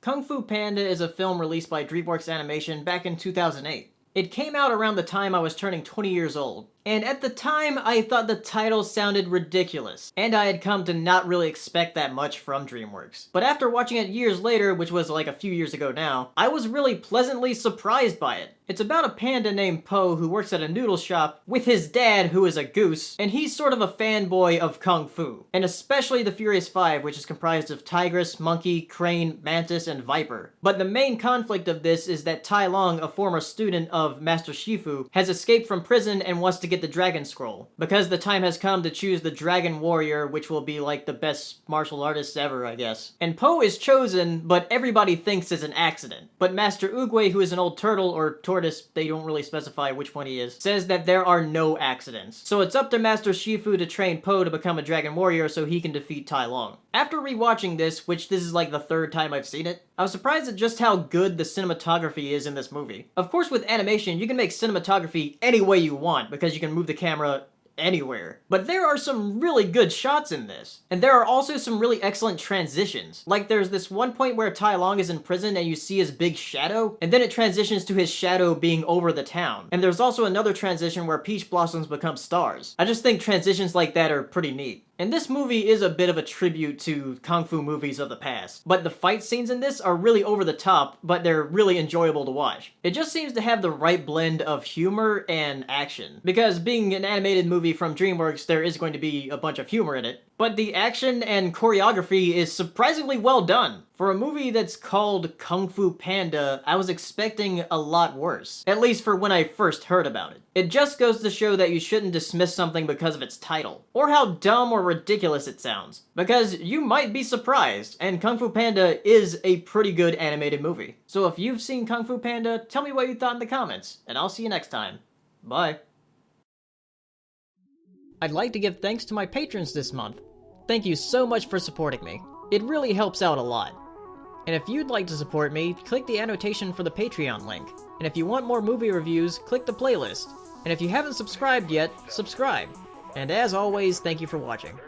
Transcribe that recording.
Kung Fu Panda is a film released by Dreamworks Animation back in 2008. It came out around the time I was turning 20 years old, and at the time I thought the title sounded ridiculous, and I had come to not really expect that much from Dreamworks. But after watching it years later, which was like a few years ago now, I was really pleasantly surprised by it. It's about a panda named Po who works at a noodle shop with his dad, who is a goose, and he's sort of a fanboy of Kung Fu, and especially the Furious Five, which is comprised of tigress, monkey, crane, mantis, and viper. But the main conflict of this is that Tai Lung, a former student of Master Shifu, has escaped from prison and wants to get the Dragon Scroll, because the time has come to choose the Dragon Warrior, which will be like the best martial artist ever, I guess. And Po is chosen, but everybody thinks it's an accident. But Master Oogway, who is an old turtle, or tortoise, they don't really specify which one he is, says that there are no accidents. So it's up to Master Shifu to train Po to become a Dragon Warrior so he can defeat Tai Lung. After rewatching this, which this is like the third time I've seen it, I was surprised at just how good the cinematography is in this movie. Of course, with animation, you can make cinematography any way you want because you can move the camera anywhere. But there are some really good shots in this. And there are also some really excellent transitions. Like there's this one point where Tai Lung is in prison and you see his big shadow, and then it transitions to his shadow being over the town. And there's also another transition where peach blossoms become stars. I just think transitions like that are pretty neat. And this movie is a bit of a tribute to Kung Fu movies of the past. But the fight scenes in this are really over the top, but they're really enjoyable to watch. It just seems to have the right blend of humor and action. Because being an animated movie from DreamWorks, there is going to be a bunch of humor in it. But the action and choreography is surprisingly well done. For a movie that's called Kung Fu Panda, I was expecting a lot worse. At least for when I first heard about it. It just goes to show that you shouldn't dismiss something because of its title. Or how dumb or ridiculous it sounds. Because you might be surprised, and Kung Fu Panda is a pretty good animated movie. So if you've seen Kung Fu Panda, tell me what you thought in the comments, and I'll see you next time. Bye. I'd like to give thanks to my patrons this month. Thank you so much for supporting me. It really helps out a lot. And if you'd like to support me, click the annotation for the Patreon link. And if you want more movie reviews, click the playlist. And if you haven't subscribed yet, subscribe. And as always, thank you for watching.